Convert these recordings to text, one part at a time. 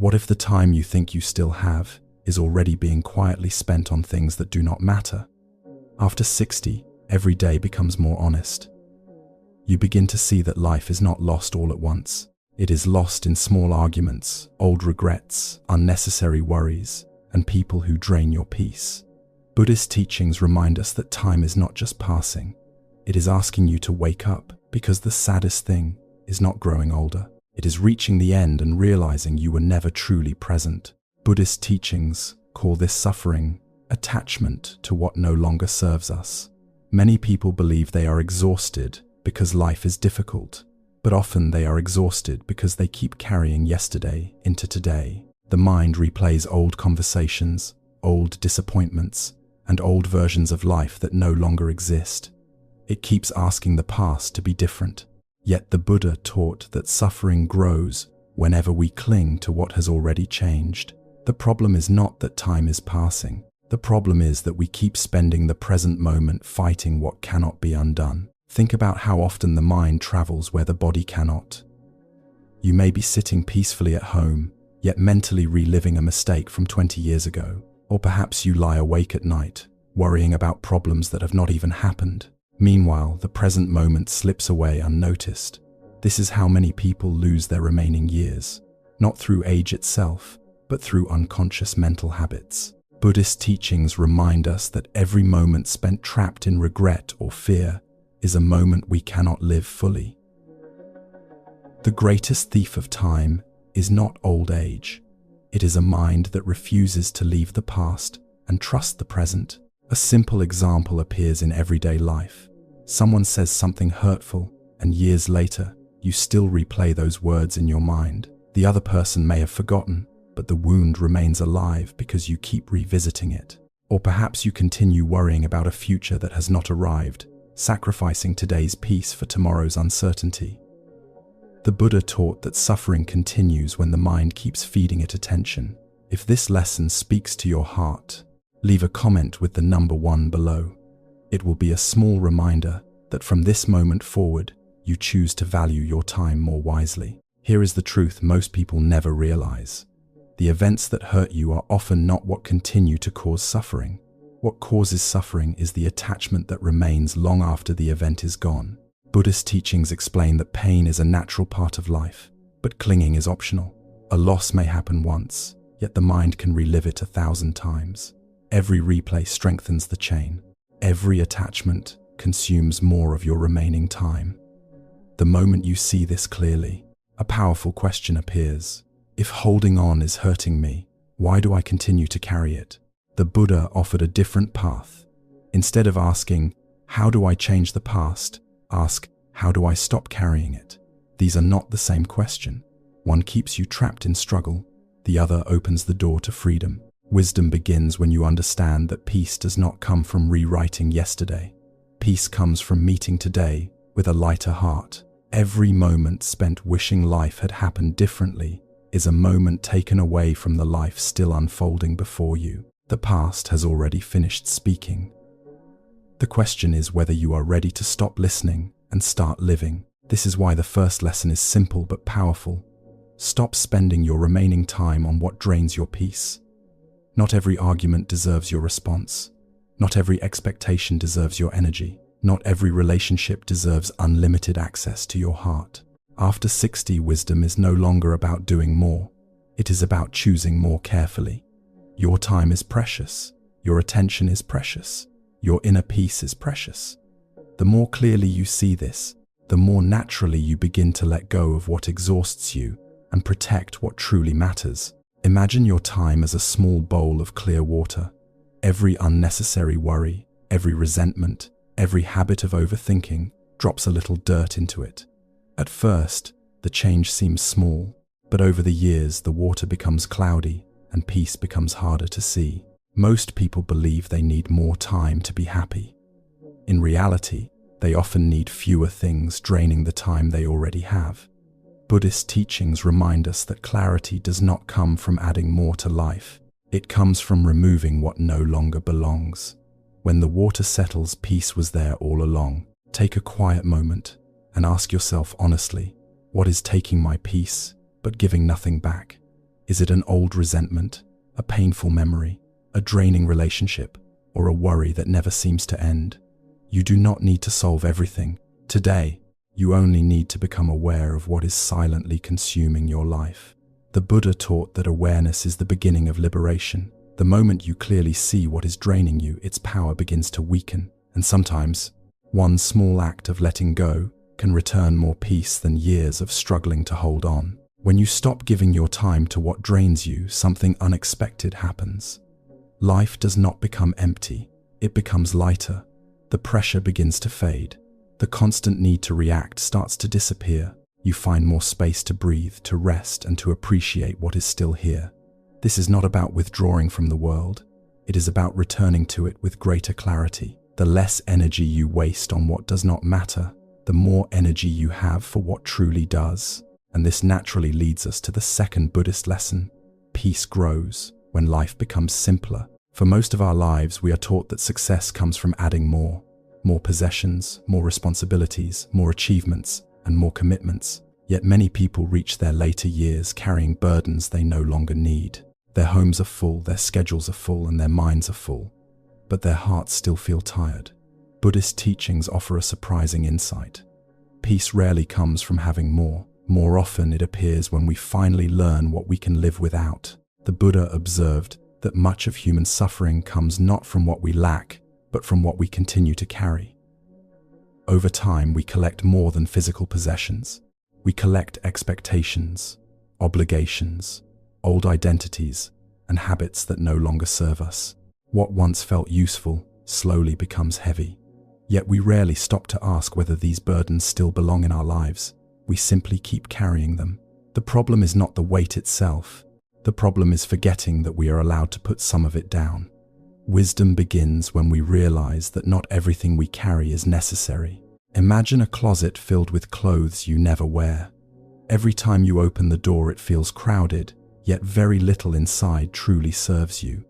What if the time you think you still have is already being quietly spent on things that do not matter? After 60, every day becomes more honest. You begin to see that life is not lost all at once. It is lost in small arguments, old regrets, unnecessary worries, and people who drain your peace. Buddhist teachings remind us that time is not just passing. It is asking you to wake up, because the saddest thing is not growing older. It is reaching the end and realizing you were never truly present. Buddhist teachings call this suffering attachment to what no longer serves us. Many people believe they are exhausted because life is difficult, but often they are exhausted because they keep carrying yesterday into today. The mind replays old conversations, old disappointments, and old versions of life that no longer exist. It keeps asking the past to be different. Yet the Buddha taught that suffering grows whenever we cling to what has already changed. The problem is not that time is passing. The problem is that we keep spending the present moment fighting what cannot be undone. Think about how often the mind travels where the body cannot. You may be sitting peacefully at home, yet mentally reliving a mistake from 20 years ago. Or perhaps you lie awake at night, worrying about problems that have not even happened. Meanwhile, the present moment slips away unnoticed. This is how many people lose their remaining years, not through age itself, but through unconscious mental habits. Buddhist teachings remind us that every moment spent trapped in regret or fear is a moment we cannot live fully. The greatest thief of time is not old age. It is a mind that refuses to leave the past and trust the present. A simple example appears in everyday life. Someone says something hurtful, and years later, you still replay those words in your mind. The other person may have forgotten, but the wound remains alive because you keep revisiting it. Or perhaps you continue worrying about a future that has not arrived, sacrificing today's peace for tomorrow's uncertainty. The Buddha taught that suffering continues when the mind keeps feeding it attention. If this lesson speaks to your heart, leave a comment with the number 1 below. It will be a small reminder that from this moment forward, you choose to value your time more wisely. Here is the truth most people never realize. The events that hurt you are often not what continue to cause suffering. What causes suffering is the attachment that remains long after the event is gone. Buddhist teachings explain that pain is a natural part of life, but clinging is optional. A loss may happen once, yet the mind can relive it 1,000 times. Every replay strengthens the chain. Every attachment consumes more of your remaining time. The moment you see this clearly, a powerful question appears. If holding on is hurting me, why do I continue to carry it? The Buddha offered a different path. Instead of asking, how do I change the past? Ask, how do I stop carrying it? These are not the same question. One keeps you trapped in struggle. The other opens the door to freedom. Wisdom begins when you understand that peace does not come from rewriting yesterday. Peace comes from meeting today with a lighter heart. Every moment spent wishing life had happened differently is a moment taken away from the life still unfolding before you. The past has already finished speaking. The question is whether you are ready to stop listening and start living. This is why the first lesson is simple but powerful. Stop spending your remaining time on what drains your peace. Not every argument deserves your response. Not every expectation deserves your energy. Not every relationship deserves unlimited access to your heart. After 60, wisdom is no longer about doing more. It is about choosing more carefully. Your time is precious. Your attention is precious. Your inner peace is precious. The more clearly you see this, the more naturally you begin to let go of what exhausts you and protect what truly matters. Imagine your time as a small bowl of clear water. Every unnecessary worry, every resentment, every habit of overthinking drops a little dirt into it. At first, the change seems small, but over the years the water becomes cloudy and peace becomes harder to see. Most people believe they need more time to be happy. In reality, they often need fewer things draining the time they already have. Buddhist teachings remind us that clarity does not come from adding more to life. It comes from removing what no longer belongs. When the water settles, peace was there all along. Take a quiet moment and ask yourself honestly, what is taking my peace but giving nothing back? Is it an old resentment, a painful memory, a draining relationship, or a worry that never seems to end? You do not need to solve everything. Today, you only need to become aware of what is silently consuming your life. The Buddha taught that awareness is the beginning of liberation. The moment you clearly see what is draining you, its power begins to weaken. And sometimes, one small act of letting go can return more peace than years of struggling to hold on. When you stop giving your time to what drains you, something unexpected happens. Life does not become empty, it becomes lighter. The pressure begins to fade. The constant need to react starts to disappear. You find more space to breathe, to rest, and to appreciate what is still here. This is not about withdrawing from the world. It is about returning to it with greater clarity. The less energy you waste on what does not matter, the more energy you have for what truly does. And this naturally leads us to the second Buddhist lesson. Peace grows when life becomes simpler. For most of our lives, we are taught that success comes from adding more possessions, more responsibilities, more achievements, and more commitments. Yet many people reach their later years carrying burdens they no longer need. Their homes are full, their schedules are full, and their minds are full, but their hearts still feel tired. Buddhist teachings offer a surprising insight. Peace rarely comes from having more. More often it appears when we finally learn what we can live without. The Buddha observed that much of human suffering comes not from what we lack, but from what we continue to carry. Over time, we collect more than physical possessions. We collect expectations, obligations, old identities, and habits that no longer serve us. What once felt useful slowly becomes heavy. Yet we rarely stop to ask whether these burdens still belong in our lives. We simply keep carrying them. The problem is not the weight itself. The problem is forgetting that we are allowed to put some of it down. Wisdom begins when we realize that not everything we carry is necessary. Imagine a closet filled with clothes you never wear. Every time you open the door, it feels crowded, yet very little inside truly serves you.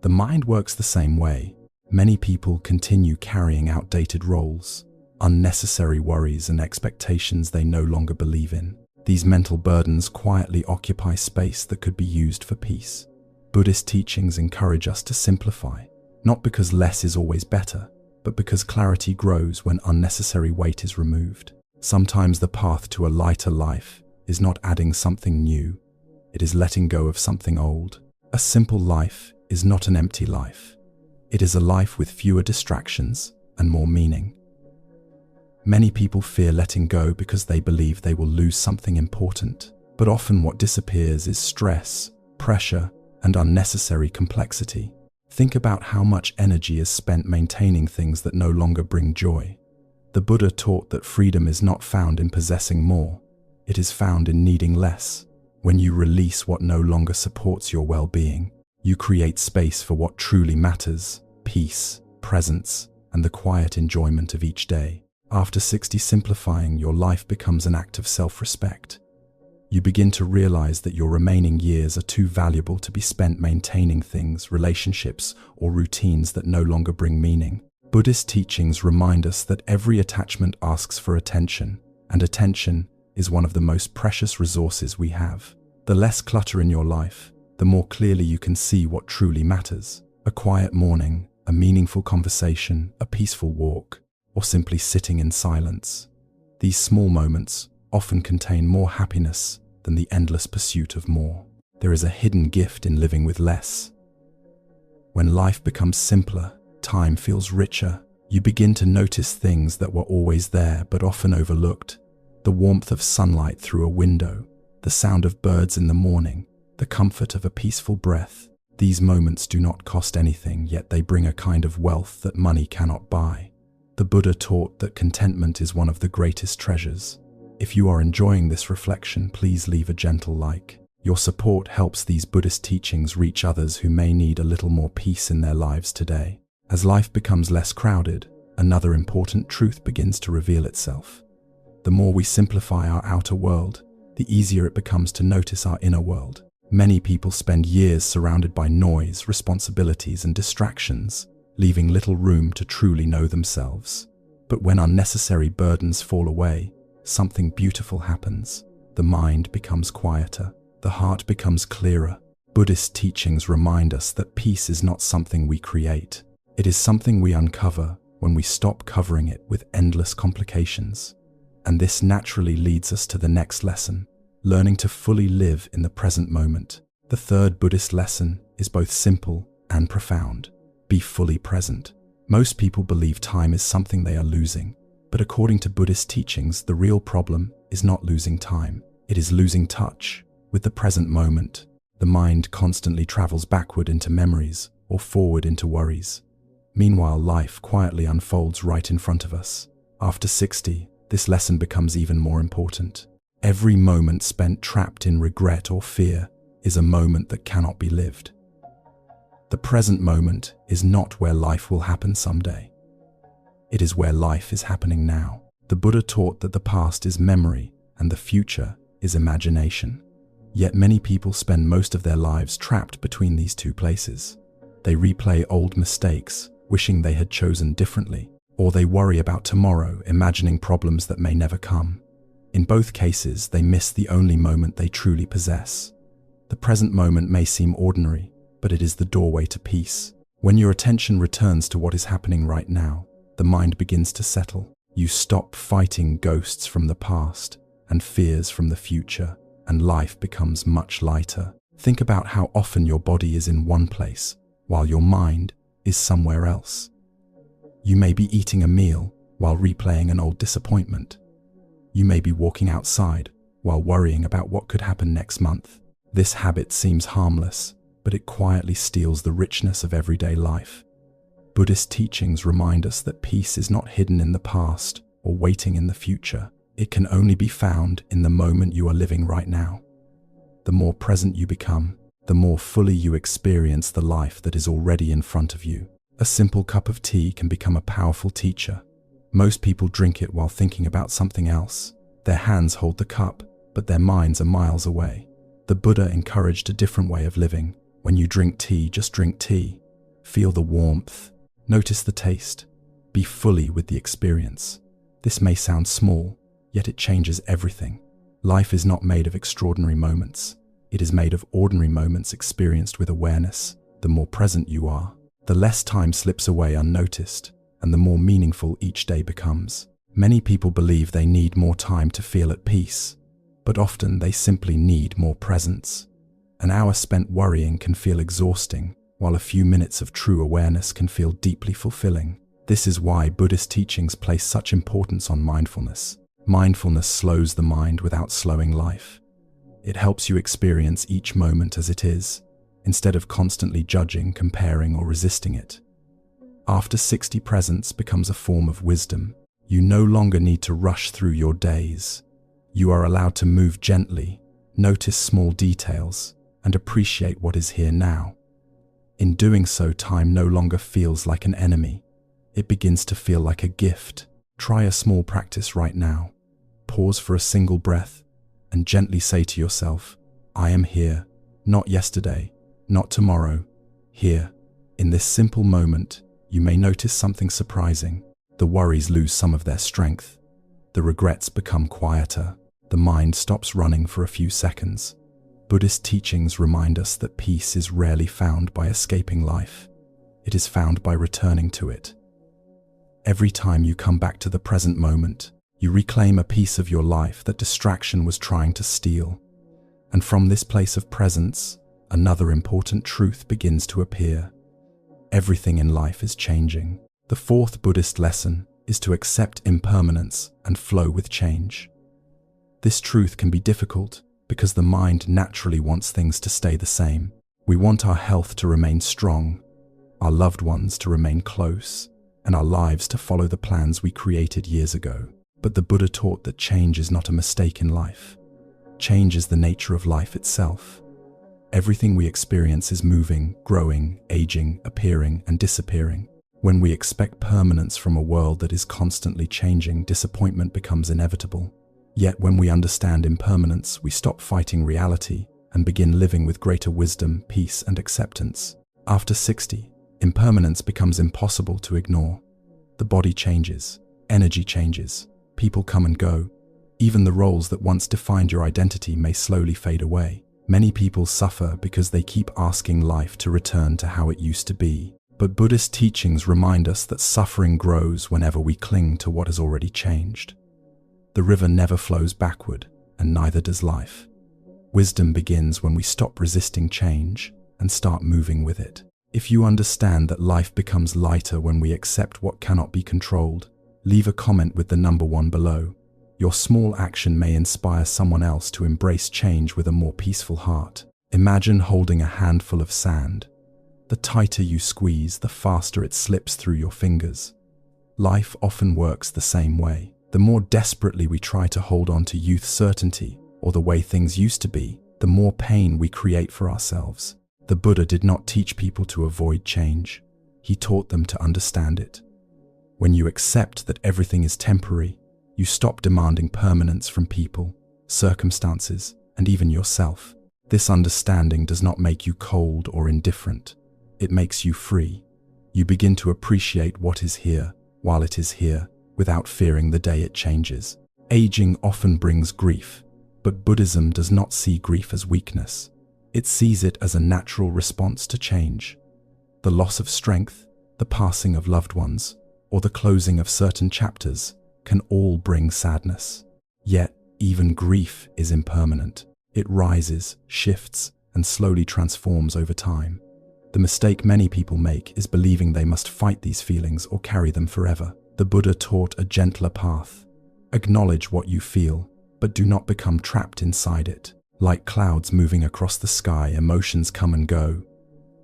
The mind works the same way. Many people continue carrying outdated roles, unnecessary worries, and expectations they no longer believe in. These mental burdens quietly occupy space that could be used for peace. Buddhist teachings encourage us to simplify, not because less is always better, but because clarity grows when unnecessary weight is removed. Sometimes the path to a lighter life is not adding something new, it is letting go of something old. A simple life is not an empty life. It is a life with fewer distractions and more meaning. Many people fear letting go because they believe they will lose something important, but often what disappears is stress, pressure, and unnecessary complexity. Think about how much energy is spent maintaining things that no longer bring joy. The Buddha taught that freedom is not found in possessing more, it is found in needing less. When you release what no longer supports your well-being, you create space for what truly matters: peace, presence, and the quiet enjoyment of each day. After 60, simplifying your life becomes an act of self-respect. You begin to realize that your remaining years are too valuable to be spent maintaining things, relationships, or routines that no longer bring meaning. Buddhist teachings remind us that every attachment asks for attention, and attention is one of the most precious resources we have. The less clutter in your life, the more clearly you can see what truly matters. A quiet morning, a meaningful conversation, a peaceful walk, or simply sitting in silence. These small moments often contain more happiness than the endless pursuit of more. There is a hidden gift in living with less. When life becomes simpler, time feels richer. You begin to notice things that were always there but often overlooked. The warmth of sunlight through a window, the sound of birds in the morning, the comfort of a peaceful breath. These moments do not cost anything, yet they bring a kind of wealth that money cannot buy. The Buddha taught that contentment is one of the greatest treasures. If you are enjoying this reflection, please leave a gentle like. Your support helps these Buddhist teachings reach others who may need a little more peace in their lives today. As life becomes less crowded, another important truth begins to reveal itself. The more we simplify our outer world, the easier it becomes to notice our inner world. Many people spend years surrounded by noise, responsibilities, and distractions, leaving little room to truly know themselves. But when unnecessary burdens fall away, something beautiful happens. The mind becomes quieter, the heart becomes clearer. Buddhist teachings remind us that peace is not something we create. It is something we uncover when we stop covering it with endless complications. And this naturally leads us to the next lesson, learning to fully live in the present moment. The third Buddhist lesson is both simple and profound. Be fully present. Most people believe time is something they are losing, but according to Buddhist teachings, the real problem is not losing time. It is losing touch with the present moment. The mind constantly travels backward into memories or forward into worries. Meanwhile, life quietly unfolds right in front of us. After 60, this lesson becomes even more important. Every moment spent trapped in regret or fear is a moment that cannot be lived. The present moment is not where life will happen someday. It is where life is happening now. The Buddha taught that the past is memory and the future is imagination. Yet many people spend most of their lives trapped between these two places. They replay old mistakes, wishing they had chosen differently, or they worry about tomorrow, imagining problems that may never come. In both cases, they miss the only moment they truly possess. The present moment may seem ordinary, but it is the doorway to peace. When your attention returns to what is happening right now, the mind begins to settle. You stop fighting ghosts from the past and fears from the future, and life becomes much lighter. Think about how often your body is in one place, while your mind is somewhere else. You may be eating a meal while replaying an old disappointment. You may be walking outside while worrying about what could happen next month. This habit seems harmless, but it quietly steals the richness of everyday life. Buddhist teachings remind us that peace is not hidden in the past or waiting in the future. It can only be found in the moment you are living right now. The more present you become, the more fully you experience the life that is already in front of you. A simple cup of tea can become a powerful teacher. Most people drink it while thinking about something else. Their hands hold the cup, but their minds are miles away. The Buddha encouraged a different way of living. When you drink tea, just drink tea. Feel the warmth. Notice the taste. Be fully with the experience. This may sound small, yet it changes everything. Life is not made of extraordinary moments. It is made of ordinary moments experienced with awareness. The more present you are, the less time slips away unnoticed, and the more meaningful each day becomes. Many people believe they need more time to feel at peace, but often they simply need more presence. An hour spent worrying can feel exhausting, while a few minutes of true awareness can feel deeply fulfilling. This is why Buddhist teachings place such importance on mindfulness. Mindfulness slows the mind without slowing life. It helps you experience each moment as it is, instead of constantly judging, comparing, or resisting it. After 60, presence becomes a form of wisdom. You no longer need to rush through your days. You are allowed to move gently, notice small details, and appreciate what is here now. In doing so, time no longer feels like an enemy. It begins to feel like a gift. Try a small practice right now. Pause for a single breath and gently say to yourself, I am here, not yesterday, not tomorrow, here. In this simple moment, you may notice something surprising. The worries lose some of their strength. The regrets become quieter. The mind stops running for a few seconds. Buddhist teachings remind us that peace is rarely found by escaping life. It is found by returning to it. Every time you come back to the present moment, you reclaim a piece of your life that distraction was trying to steal. And from this place of presence, another important truth begins to appear. Everything in life is changing. The fourth Buddhist lesson is to accept impermanence and flow with change. This truth can be difficult because the mind naturally wants things to stay the same. We want our health to remain strong, our loved ones to remain close, and our lives to follow the plans we created years ago. But the Buddha taught that change is not a mistake in life. Change is the nature of life itself. Everything we experience is moving, growing, aging, appearing, and disappearing. When we expect permanence from a world that is constantly changing, disappointment becomes inevitable. Yet when we understand impermanence, we stop fighting reality and begin living with greater wisdom, peace, and acceptance. After 60, impermanence becomes impossible to ignore. The body changes, energy changes, people come and go. Even the roles that once defined your identity may slowly fade away. Many people suffer because they keep asking life to return to how it used to be. But Buddhist teachings remind us that suffering grows whenever we cling to what has already changed. The river never flows backward, and neither does life. Wisdom begins when we stop resisting change and start moving with it. If you understand that life becomes lighter when we accept what cannot be controlled, leave a comment with the number 1 below. Your small action may inspire someone else to embrace change with a more peaceful heart. Imagine holding a handful of sand. The tighter you squeeze, the faster it slips through your fingers. Life often works the same way. The more desperately we try to hold on to youth's certainty or the way things used to be, the more pain we create for ourselves. The Buddha did not teach people to avoid change. He taught them to understand it. When you accept that everything is temporary, you stop demanding permanence from people, circumstances, and even yourself. This understanding does not make you cold or indifferent. It makes you free. You begin to appreciate what is here while it is here, without fearing the day it changes. Aging often brings grief, but Buddhism does not see grief as weakness. It sees it as a natural response to change. The loss of strength, the passing of loved ones, or the closing of certain chapters can all bring sadness. Yet, even grief is impermanent. It rises, shifts, and slowly transforms over time. The mistake many people make is believing they must fight these feelings or carry them forever. The Buddha taught a gentler path. Acknowledge what you feel, but do not become trapped inside it. Like clouds moving across the sky, emotions come and go.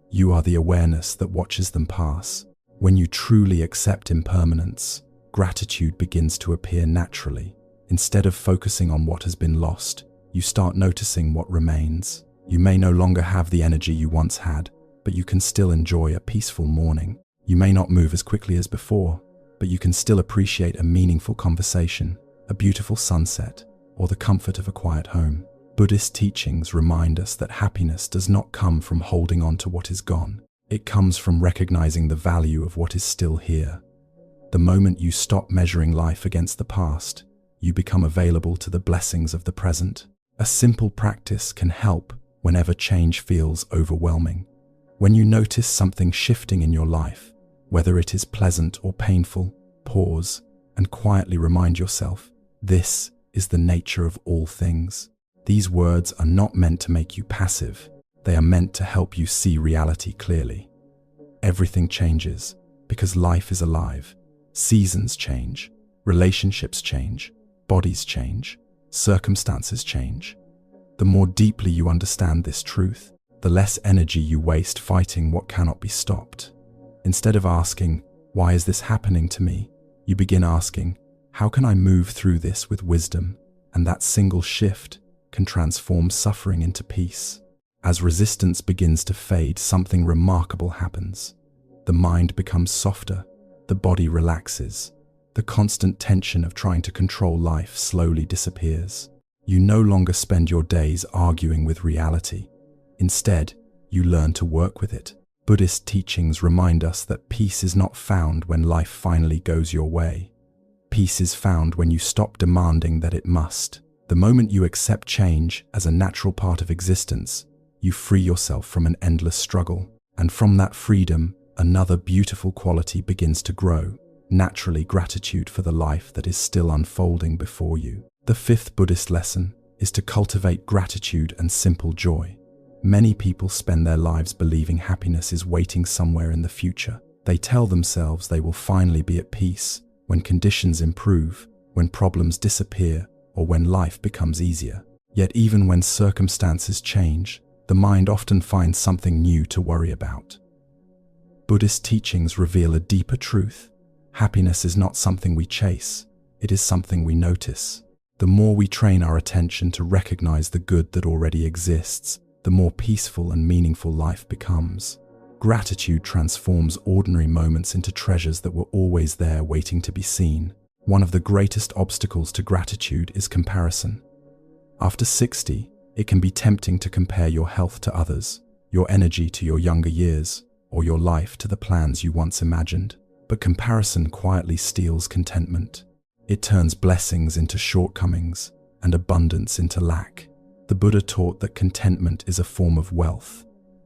You are the awareness that watches them pass. When you truly accept impermanence, gratitude begins to appear naturally. Instead of focusing on what has been lost, you start noticing what remains. You may no longer have the energy you once had, but you can still enjoy a peaceful morning. You may not move as quickly as before, but you can still appreciate a meaningful conversation, a beautiful sunset, or the comfort of a quiet home. Buddhist teachings remind us that happiness does not come from holding on to what is gone. It comes from recognizing the value of what is still here. The moment you stop measuring life against the past, you become available to the blessings of the present. A simple practice can help whenever change feels overwhelming. When you notice something shifting in your life, whether it is pleasant or painful, pause and quietly remind yourself, this is the nature of all things. These words are not meant to make you passive. They are meant to help you see reality clearly. Everything changes because life is alive. Seasons change, relationships change, bodies change, circumstances change. The more deeply you understand this truth, the less energy you waste fighting what cannot be stopped. Instead of asking, "Why is this happening to me?" you begin asking, "How can I move through this with wisdom?" And that single shift can transform suffering into peace. As resistance begins to fade, something remarkable happens. The mind becomes softer, the body relaxes. The constant tension of trying to control life slowly disappears. You no longer spend your days arguing with reality. Instead, you learn to work with it. Buddhist teachings remind us that peace is not found when life finally goes your way. Peace is found when you stop demanding that it must. The moment you accept change as a natural part of existence, you free yourself from an endless struggle. And from that freedom, another beautiful quality begins to grow. Naturally, gratitude for the life that is still unfolding before you. The fifth Buddhist lesson is to cultivate gratitude and simple joy. Many people spend their lives believing happiness is waiting somewhere in the future. They tell themselves they will finally be at peace when conditions improve, when problems disappear, or when life becomes easier. Yet even when circumstances change, the mind often finds something new to worry about. Buddhist teachings reveal a deeper truth. Happiness is not something we chase, it is something we notice. The more we train our attention to recognize the good that already exists, the more peaceful and meaningful life becomes. Gratitude transforms ordinary moments into treasures that were always there waiting to be seen. One of the greatest obstacles to gratitude is comparison. After 60, it can be tempting to compare your health to others, your energy to your younger years, or your life to the plans you once imagined. But comparison quietly steals contentment. It turns blessings into shortcomings and abundance into lack. The Buddha taught that contentment is a form of wealth.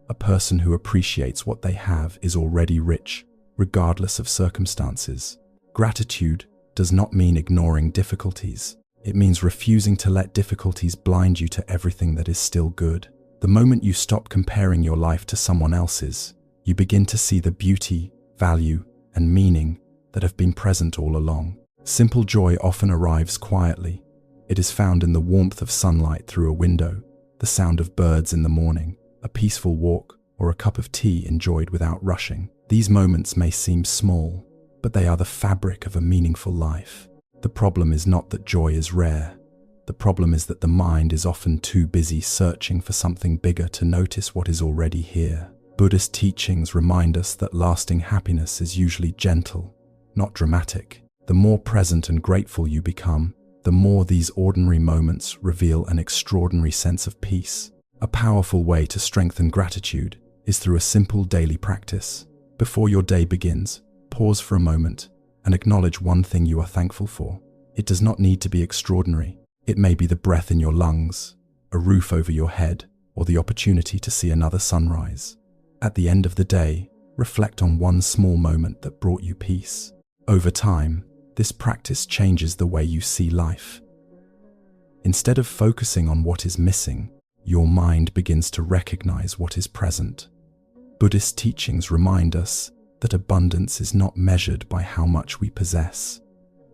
A person who appreciates what they have is already rich, regardless of circumstances. Gratitude does not mean ignoring difficulties. It means refusing to let difficulties blind you to everything that is still good. The moment you stop comparing your life to someone else's, you begin to see the beauty, value, and meaning that have been present all along. Simple joy often arrives quietly. It is found in the warmth of sunlight through a window, the sound of birds in the morning, a peaceful walk, or a cup of tea enjoyed without rushing. These moments may seem small, but they are the fabric of a meaningful life. The problem is not that joy is rare. The problem is that the mind is often too busy searching for something bigger to notice what is already here. Buddhist teachings remind us that lasting happiness is usually gentle, not dramatic. The more present and grateful you become, the more these ordinary moments reveal an extraordinary sense of peace. A powerful way to strengthen gratitude is through a simple daily practice. Before your day begins, pause for a moment and acknowledge one thing you are thankful for. It does not need to be extraordinary. It may be the breath in your lungs, a roof over your head, or the opportunity to see another sunrise. At the end of the day, reflect on one small moment that brought you peace. Over time, this practice changes the way you see life. Instead of focusing on what is missing, your mind begins to recognize what is present. Buddhist teachings remind us that abundance is not measured by how much we possess.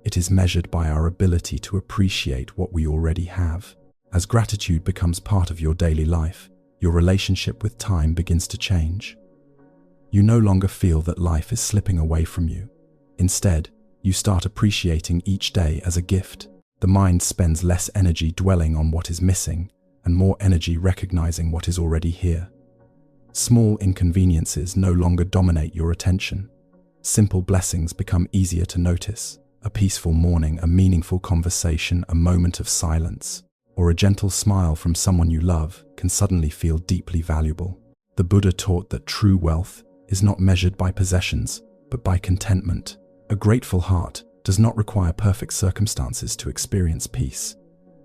It is measured by our ability to appreciate what we already have. As gratitude becomes part of your daily life, your relationship with time begins to change. You no longer feel that life is slipping away from you. Instead, you start appreciating each day as a gift. The mind spends less energy dwelling on what is missing and more energy recognizing what is already here. Small inconveniences no longer dominate your attention. Simple blessings become easier to notice. A peaceful morning, a meaningful conversation, a moment of silence, or a gentle smile from someone you love can suddenly feel deeply valuable. The Buddha taught that true wealth is not measured by possessions, but by contentment. A grateful heart does not require perfect circumstances to experience peace.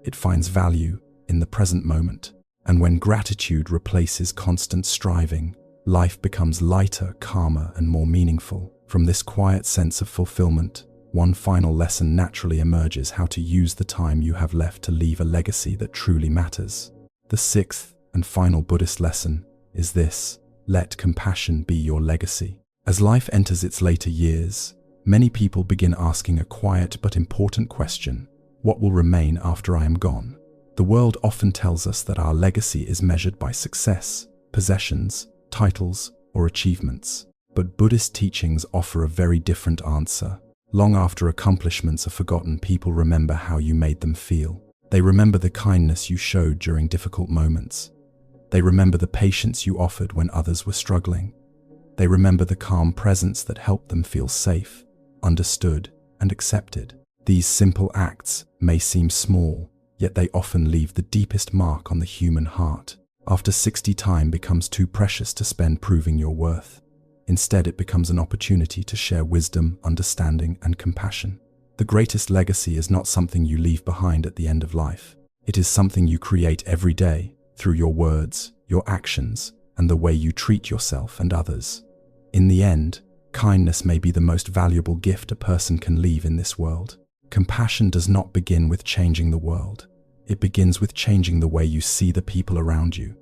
It finds value in the present moment. And when gratitude replaces constant striving, life becomes lighter, calmer, and more meaningful. From this quiet sense of fulfillment, one final lesson naturally emerges: how to use the time you have left to leave a legacy that truly matters. The sixth and final Buddhist lesson is this: let compassion be your legacy. As life enters its later years, many people begin asking a quiet but important question: what will remain after I am gone? The world often tells us that our legacy is measured by success, possessions, titles, or achievements. But Buddhist teachings offer a very different answer. Long after accomplishments are forgotten, people remember how you made them feel. They remember the kindness you showed during difficult moments. They remember the patience you offered when others were struggling. They remember the calm presence that helped them feel safe, understood, and accepted. These simple acts may seem small, yet they often leave the deepest mark on the human heart. After 60, time becomes too precious to spend proving your worth. Instead, it becomes an opportunity to share wisdom, understanding, and compassion. The greatest legacy is not something you leave behind at the end of life. It is something you create every day through your words, your actions, and the way you treat yourself and others. In the end, kindness may be the most valuable gift a person can leave in this world. Compassion does not begin with changing the world. It begins with changing the way you see the people around you.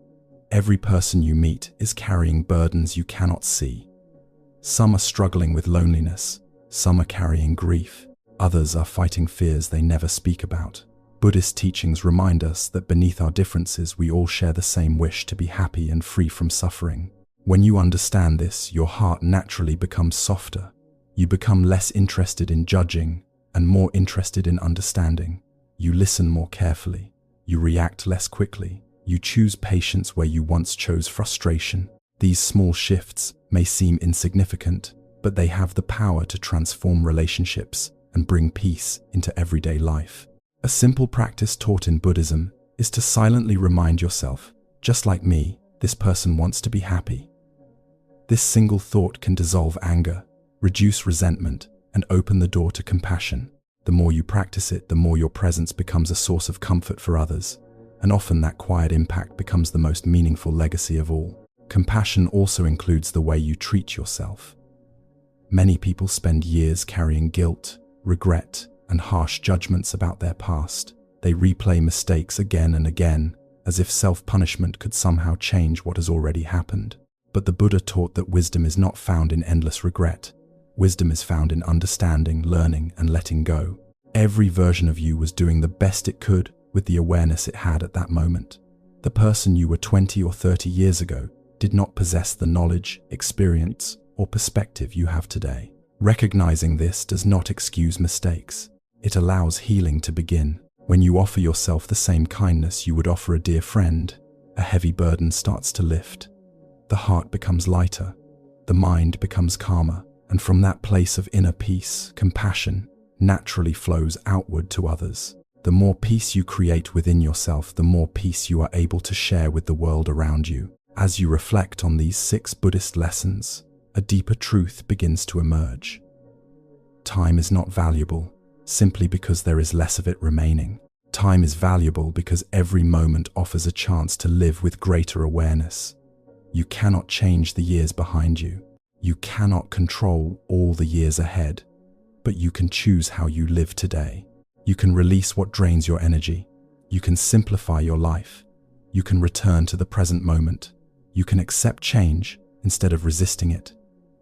Every person you meet is carrying burdens you cannot see. Some are struggling with loneliness, some are carrying grief, others are fighting fears they never speak about. Buddhist teachings remind us that beneath our differences we all share the same wish to be happy and free from suffering. When you understand this, your heart naturally becomes softer. You become less interested in judging and more interested in understanding. You listen more carefully. You react less quickly. You choose patience where you once chose frustration. These small shifts may seem insignificant, but they have the power to transform relationships and bring peace into everyday life. A simple practice taught in Buddhism is to silently remind yourself, just like me, this person wants to be happy. This single thought can dissolve anger, reduce resentment, and open the door to compassion. The more you practice it, the more your presence becomes a source of comfort for others, and often that quiet impact becomes the most meaningful legacy of all. Compassion also includes the way you treat yourself. Many people spend years carrying guilt, regret, and harsh judgments about their past. They replay mistakes again and again, as if self-punishment could somehow change what has already happened. But the Buddha taught that wisdom is not found in endless regret. Wisdom is found in understanding, learning, and letting go. Every version of you was doing the best it could with the awareness it had at that moment. The person you were 20 or 30 years ago did not possess the knowledge, experience, or perspective you have today. Recognizing this does not excuse mistakes. It allows healing to begin. When you offer yourself the same kindness you would offer a dear friend, a heavy burden starts to lift. The heart becomes lighter, the mind becomes calmer, and from that place of inner peace, compassion naturally flows outward to others. The more peace you create within yourself, the more peace you are able to share with the world around you. As you reflect on these 6 Buddhist lessons, a deeper truth begins to emerge. Time is not valuable simply because there is less of it remaining. Time is valuable because every moment offers a chance to live with greater awareness. You cannot change the years behind you. You cannot control all the years ahead, but you can choose how you live today. You can release what drains your energy. You can simplify your life. You can return to the present moment. You can accept change instead of resisting it.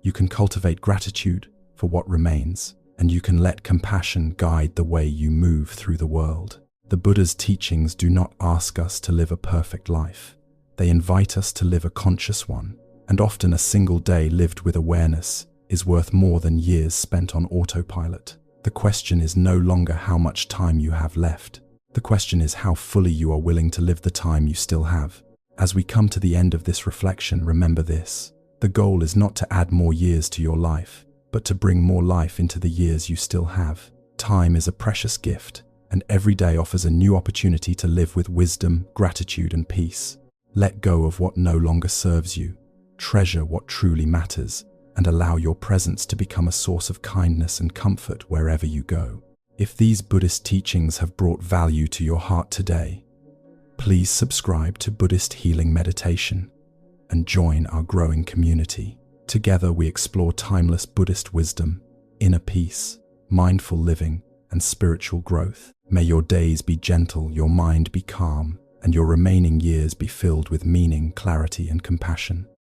You can cultivate gratitude for what remains, and you can let compassion guide the way you move through the world. The Buddha's teachings do not ask us to live a perfect life. They invite us to live a conscious one, and often a single day lived with awareness is worth more than years spent on autopilot. The question is no longer how much time you have left. The question is how fully you are willing to live the time you still have. As we come to the end of this reflection, remember this. The goal is not to add more years to your life, but to bring more life into the years you still have. Time is a precious gift, and every day offers a new opportunity to live with wisdom, gratitude, and peace. Let go of what no longer serves you. Treasure what truly matters, and allow your presence to become a source of kindness and comfort wherever you go. If these Buddhist teachings have brought value to your heart today, please subscribe to Buddhist Healing Meditation and join our growing community. Together we explore timeless Buddhist wisdom, inner peace, mindful living, and spiritual growth. May your days be gentle, your mind be calm, and your remaining years be filled with meaning, clarity, and compassion.